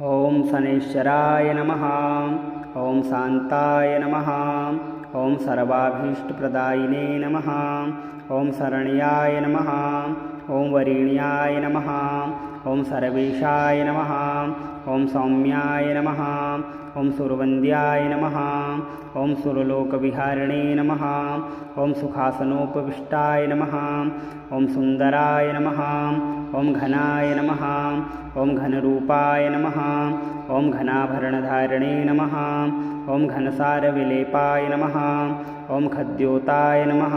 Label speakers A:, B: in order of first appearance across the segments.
A: ओम शनैश्चराय नमः। ओम शांताय नमः। ओम सर्वाभीष्टप्रदायिने नमः। ओम शरण्याय नमः। ओम वरिण्याय नमः। ओम सर्वेशाय नमः। ओम सौम्याय नमः। ओम सुरवन्द्याय नमः। ओम सुरलोकविहारिणे नमः। ओम सुखासनोपविष्टाय नमः। ओम सुंदराय नमः। ओम घनाय नमः। ओम घनरूपाय नमः। ओम घनाभरणधारिणे नमः। ओम घनसारविलेपाय नमः। ओम खद्योताय नमः।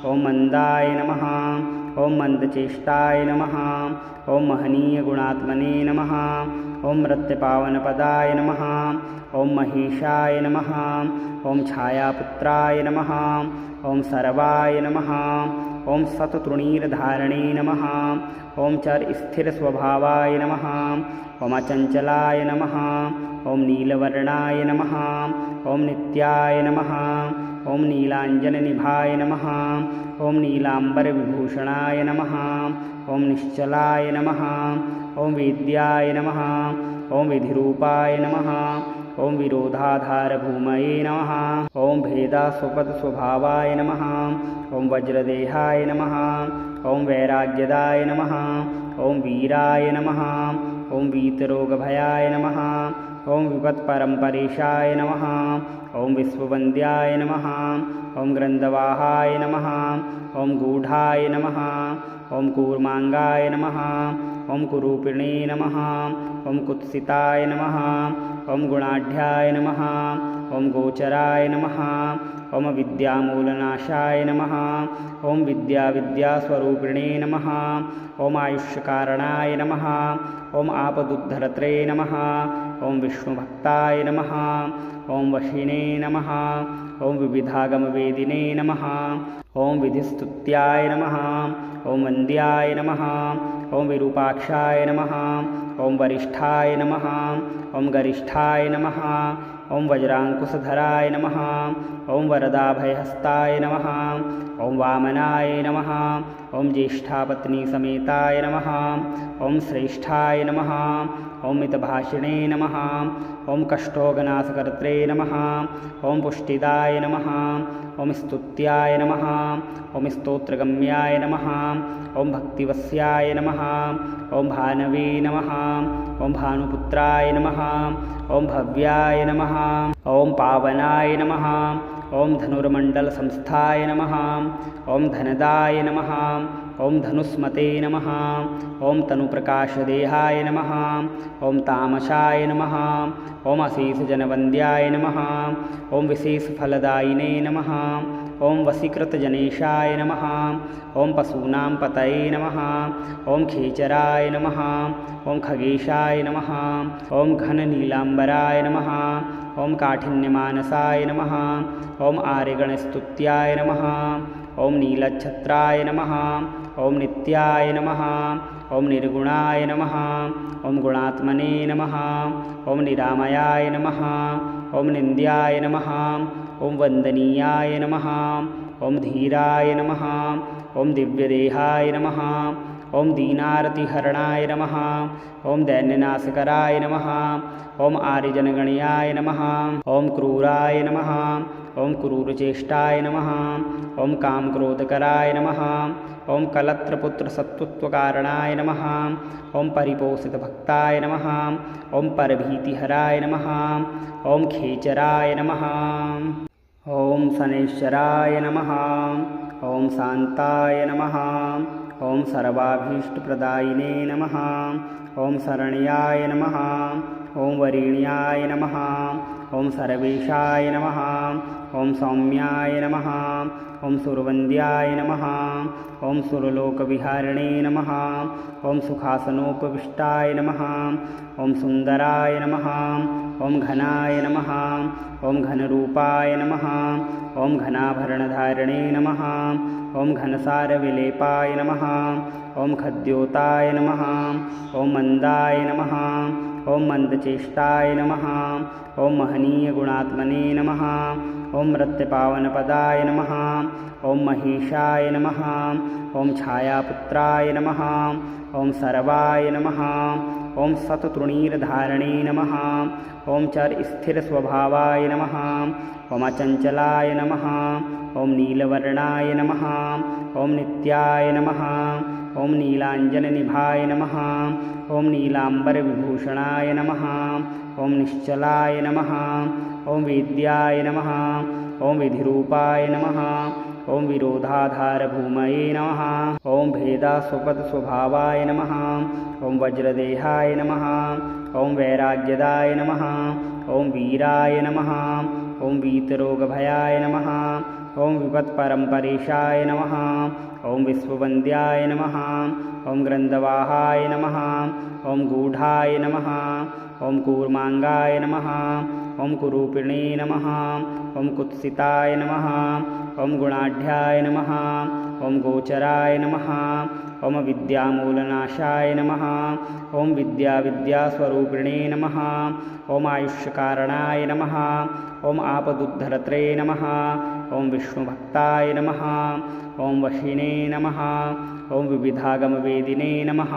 A: ओम मंदाय नमः। ओम मंदचेष्टाय नमः। ओम महनीयगुणात्मने नमः। ओम मृत्यपावनपदाय नमः। ओम महेशाय नमः। ओम छायापुत्राय नमः। ओम सर्वाय नमः। ओम सततृणीरधारिणे नमः। ओम चरस्थिरस्वभावाय नमः। ओम अचञ्चलाय नमः। ओम नीलवर्णाय नमः। ओम नित्याय नमः। ओम नीलाञ्जननिभाय नमः। ओम नीलाम्बरविभूषणाय नमः। ओम निश्चलाय नमः। ओम वेद्याय नमः। ओम विधिरूपाय नमः। ओम विरोधाधारभूमये नमः। ओम भेदास्वपदस्वभावाय नमः। ओम वज्रदेहाय नमः। ओम वैराग्यदाय नमः। ओम वीराय नमः। ओम वीतरोगभयाय नमः। ओम विपत्परम्परेशाय नमः। ओम विश्ववन्द्याय नमः। ओम ग्रन्थवाहाय नमः। ओम गूढाय नमः। ओम कूर्मांगाय नमः। ओम कुरूपिणे नमः। ओम कुत्सिताय नमः। ओम गुणाढ्याय नमः। ओम गोचराय नमः। ओम विद्यामूलनाशाय नमः। ओम विद्यास्वरूपिणे नमः। ओम आयुष्यकारणाय नमः। ओम आपदुद्धरत्रे नमः। ओम विष्णुभक्ताय नमः। ओम वशिने नमः। ओम विविधागमवेदिने नमः। ओम विधिस्तुत्याय नमः। ओम वन्द्याय नमः। ओम विरूपाक्षाय नमः। ओम वरिष्ठाय नमः। ओम गरिष्ठाय नमः। ओम वज्रांकुशधराय नमः। ओम वरदाभयहस्ताय नमः। ओम वामनाय नमः। ओम ज्येष्ठापत्नीसमेताय नमः। ओम श्रेष्ठाय नमः। ओम मितभाषिणे नमः। ओम कष्टोगनाशकर्त्रे नमः। ओम पुष्टिदाय नमः। ओम स्तुत्याय नमः। ओम स्तोत्रगम्याय नमः। ओम भक्तिवस्याय नमः। ओम भानवे नमः। ओम भानुपुत्राय नमः। ओम भव्याय नमः। ओम पावनाय नमः। ओम धनुर्मण्डलसंस्थाय नमः। ओम धनदाय नमः। ओम धनुस्मते नमः। ओम तनुप्रकाशदेहाय नमः। ओम तामसाय नमः। ओम अशेषजनवन्द्याय नमः। ओम विशेषफलदायिने नमः। ओम वशीकृतजनेशाय नमः। ओम पशूनां पतये नमः। ओम खेचराय नमः। ओम खगेशाय नमः। ओम घननीलाम्बराय नमः। ओम काठिन्यमानसाय नमः। ओम आर्यगणस्तुत्याय नमः। ओम नीलच्छत्राय नमः। ओम नित्याय नमः। ओम निर्गुणाय नमः। ओम गुणात्मने नमः। ओम निरामयाय नमः। ओम निन्द्याय नमः। ओम वन्दनीयाय नमः। ओम धीराय नमः। ओम दिव्यदेहाय नमः। ओम दीनार्तिहरणाय नमः। ओम दैन्यनाशकराय नमः। ओम आर्यजनगणयाय नमः। ओम क्रूराय नमः। ओम क्रूरचेष्टाय नमः। ओम कामक्रोधकराय नमः। ओम कलत्रपुत्रसत्त्वकारणाय नमः। ओम परिपोषितभक्ताय नमः। ओम परभीतिहराय नमः। ओम खेचराय नमः। ओम शनैश्चराय नमः। ओम शांताय नमः। ओम सर्वाभीष्टप्रदायिने नमः। ओम शरण्याय नमः। ओम वरिण्याय नमः। ओम सर्वेशाय नमः। ओम सौम्याय नमः। ओम सुरवन्द्याय नमः। ओम सुरलोकविहारिणे नमः। ओम सुखासनोपविष्टाय नमः। ओम सुंदराय नमः। ओम घनाय नमः। ओम घनरूपाय नमः। ओम घनाभरणधारिणे नमः। ओम घनसारविलेपाय नमः। ओम खद्योताय नमः। ओम मंदाय नमः। ओम मंदचेष्टाय नमः। ओम महनीयगुणात्मने नमः। ओम मृत्यपावनपदाय नमः। ओम महेशाय नमः। ओम छायापुत्राय नमः। ओम सर्वाय नमः। ॐ सततृणीरधारणे नमः ॐ चरस्थिरस्वभावाय नमः ॐ अचञ्चलाय नमः ॐ नीलवर्णाय नमः ॐ नित्याय नमः ॐ नीलाञ्जननिभाय नमः ॐ नीलाम्बरविभूषणाय नमः ॐ निश्चलाय नमः ॐ वेद्याय नमः ॐ विधिरूपाय नमः ॐ विरोधाधारभूमये नमः ॐ भेदास्वपदस्वभावाय नमः ॐ वज्रदेहाय नमः ॐ वैराग्यदाय नमः ॐ वीराय नमः ॐ वीतरोगभयाय नमः ॐ विपत्परम्परेशाय नमः ॐ विश्ववन्द्याय नमः ॐ ग्रन्थवाहाय नमः ॐ गूढाय नमः ॐ कूर्माङ्गाय नमः ॐ कुरूपिणे नमः ॐ कुत्सिताय नमः ॐ गुणाढ्याय नमः ॐ गोचराय नमः ॐ विद्यामूलनाशाय नमः ॐ विद्यास्वरूपिणे नमः ॐ आयुष्यकारणाय नमः ॐ आपदुद्धरत्रे नमः ॐ विष्णुभक्ताय नमः ॐ वशिने नमः ॐ विविधागमवेदिने नमः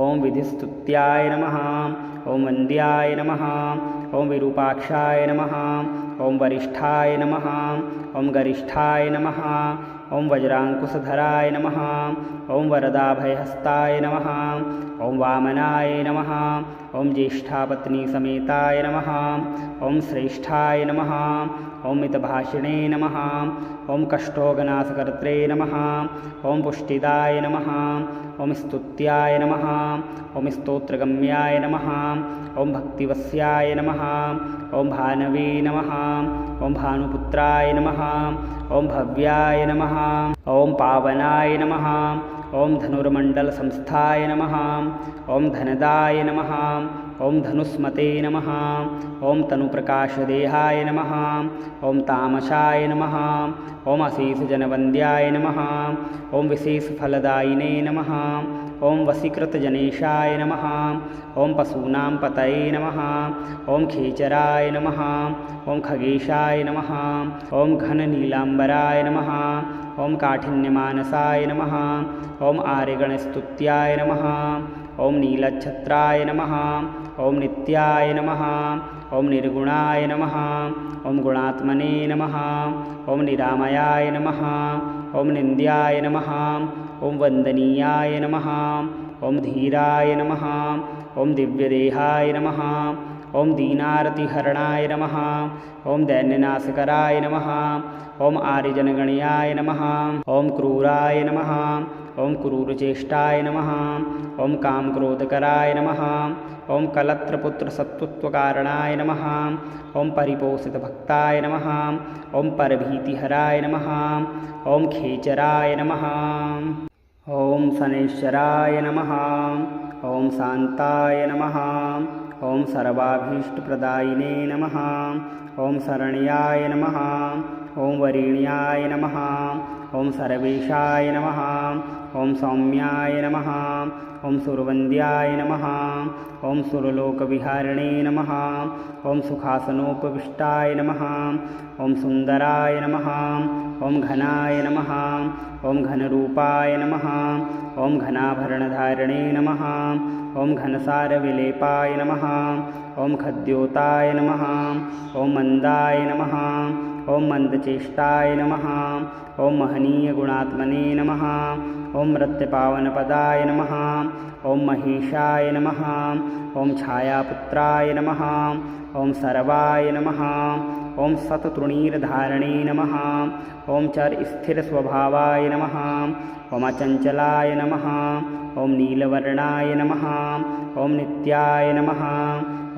A: ॐ विधिस्तुत्याय नमः ॐ वन्द्याय नमः ॐ विरूपाक्षाय नमः ॐ वरिष्ठाय नमः ॐ गरिष्ठाय नमः ॐ वज्राङ्कुशधराय नमः ॐ वरदाभयहस्ताय नमः ॐ वामनाय नमः ॐ ज्येष्ठापत्नीसमेताय नमः ॐ श्रेष्ठाय नमः ॐ मितभाषिणे नमः ॐ कष्टोगनाशकर्त्रे नमः ॐ पुष्टिदाय नमः ॐ स्तुत्याय नमः ॐ स्तोत्रगम्याय नमः ॐ भक्तिवस्याय नमः ॐ भानवे नमः ॐ भानुपुत्राय नमः ॐ भव्याय नमः ॐ पावनाय नमः ॐ धनुर्मण्डलसंस्थाय नमः ॐ धनदाय नमः ॐ धनुस्मते नमः ॐ तनुप्रकाशदेहाय नमः ॐ तामसाय नमः ॐ अशेषजनवन्द्याय नमः ॐ विशेषफलदायिने नमः ॐ वशीकृतजनेशाय नमः ॐ पशूनां पतये नमः ॐ खेचराय नमः ॐ खगेशाय नमः ॐ घननीलाम्बराय नमः ॐ काठिन्यमानसाय नमः ॐ आर्यगणस्तुत्याय नमः ॐ नीलच्छत्राय नमः ॐ नित्याय नमः ॐ निर्गुणाय नमः ॐ गुणात्मने नमः ॐ निरामयाय नमः ॐ निन्द्याय नमः ॐ वन्दनीयाय नमः ॐ धीराय नमः ॐ दिव्यदेहाय नमः ॐ दीनार्तिहरणाय नमः ॐ दैन्यनाशकराय नमः ॐ आर्यजनगणयाय नमः ॐ क्रूराय नमः ॐ क्रूरचेष्टाय नमः ॐ कामक्रोधकराय नमः ॐ कलत्रपुत्रसत्त्वकारणाय नमः ॐ परिपोषितभक्ताय नमः ॐ परभीतिहराय नमः ॐ खेचराय नमः ॐ शनैश्चराय नमः ॐ शान्ताय नमः ॐ सर्वाभीष्टप्रदायिने नमः ॐ शरण्याय नमः ॐ वरेण्याय नमः ॐ सर्वेशाय नमः ॐ सौम्याय नमः ॐ सुरवन्द्याय नमः ॐ सुरलोकविहारिणे नमः ॐ सुखासनोपविष्टाय नमः ॐ सुन्दराय नमः ॐ घनाय नमः ॐ घनरूपाय नमः ॐ घनाभरणधारिणे नमः ॐ घनसारविलेपाय नमः ॐ खद्योताय नमः ॐ मन्दाय नमः ॐ मन्दचेष्टाय नमः ॐ महनीयगुणात्मने नमः ॐ मृत्यपावनपदाय नमः ॐ महेशाय नमः ॐ छायापुत्राय नमः ॐ सर्वाय नमः ॐ सततृणीरधारणे नमः ॐ चरस्थिरस्वभावाय नमः ॐ अचञ्चलाय नमः ॐ नीलवर्णाय नमः ॐ नित्याय नमः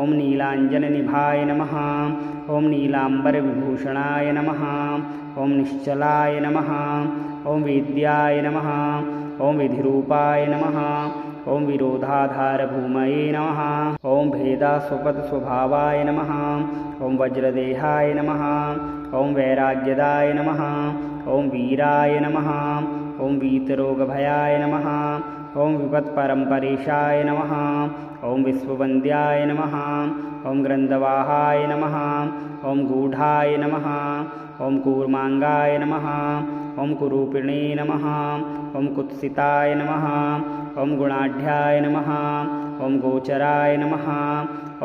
A: ॐ नीलाञ्जननिभाय नमः ॐ नीलाम्बरविभूषणाय नमः ॐ निश्चलाय नमः ॐ वेद्याय नमः ॐ विधिरूपाय नमः ॐ विरोधाधारभूमये नमः ॐ भेदास्वपदस्वभावाय नमः ॐ वज्रदेहाय नमः ॐ वैराग्यदाय नमः ॐ वीराय नमः ॐ वीतरोगभयाय नमः ॐ विपत्परम्परेशाय नमः ॐ विश्ववन्द्याय नमः ॐ ग्रन्थवाहाय नमः ॐ गूढाय नमः ॐ कूर्माङ्गाय नमः ॐ कुरूपिणे नमः ॐ कुत्सिताय नमः ॐ गुणाढ्याय नमः ॐ गोचराय नमः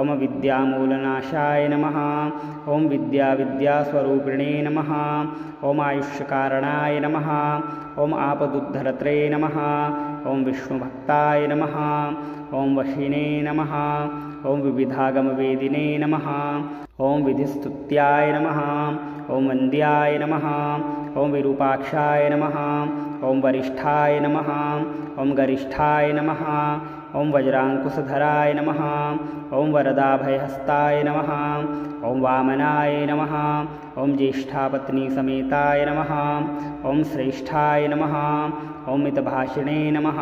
A: ॐ विद्यामूलनाशाय नमः ॐ विद्यास्वरूपिणे नमः ॐ आयुष्यकारणाय नमः ॐ आपदुद्धरत्रे नमः ॐ विष्णुभक्ताय नमः ॐ वशिने नमः ॐ विविधागमवेदिने नमः ॐ विधिस्तुत्याय नमः ॐ वन्द्याय नमः ॐ विरूपाक्षाय नमः ॐ वरिष्ठाय नमः ॐ गरिष्ठाय नमः ॐ वज्राङ्कुशधराय नमः ॐ वरदाभयहस्ताय नमः ॐ वामनाय नमः ॐ ज्येष्ठापत्नीसमेताय नमः ॐ श्रेष्ठाय नमः ॐ मितभाषिणे नमः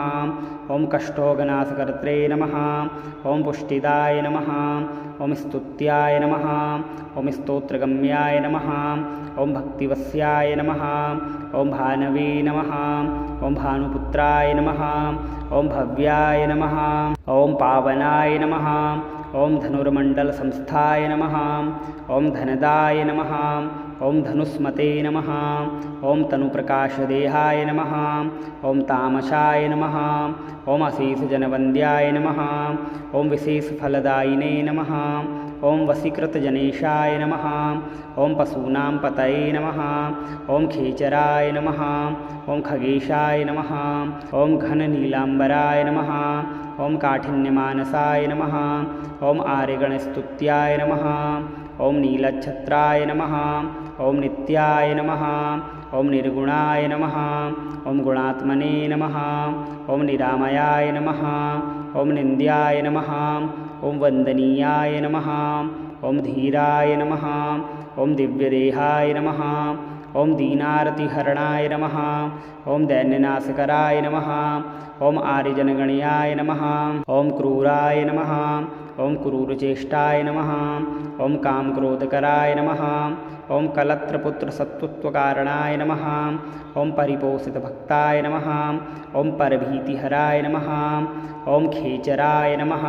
A: ॐ कष्टोगनाशकर्त्रे नमः ॐ पुष्टिदाय नमः ॐ स्तुत्याय नमः ॐ स्तोत्रगम्याय नमः ॐ भक्तिवस्याय नमः ॐ भानवे नमः ॐ भानुपुत्राय नमः ॐ भव्याय नमः ॐ पावनाय नमः ॐ धनुर्मण्डलसंस्थाय नमः ॐ धनदाय नमः ॐ धनुस्मते नमः ॐ तनुप्रकाशदेहाय नमः ॐ तामसाय नमः ॐ अशेषजनवन्द्याय नमः ॐ विशेषफलदायिने नमः ॐ वशीकृतजनेशाय नमः ॐ पशूनां पतये नमः ॐ खेचराय नमः ॐ खगेशाय नमः ॐ घननीलाम्बराय नमः ॐ काठिन्यमानसाय नमः ॐ आर्यगणस्तुत्याय नमः ॐ नीलच्छत्राय नमः ॐ नित्याय नमः ॐ निर्गुणाय नमः ॐ गुणात्मने नमः ॐ निरामयाय नमः ॐ निन्द्याय नमः ॐ वन्दनीयाय नमः ॐ धीराय नमः ॐ दिव्यदेहाय नमः ॐ दीनार्तिहरणाय नमः ॐ दैन्यनाशकराय नमः ॐ आर्यजनगणयाय नमः ॐ क्रूराय नमः ॐ क्रूरचेष्टाय नमः ॐ कामक्रोधकराय नमः ॐ कलत्रपुत्रसत्त्वकारणाय नमः ॐ परिपोषितभक्ताय नमः ॐ परभीतिहराय नमः ॐ खेचराय नमः।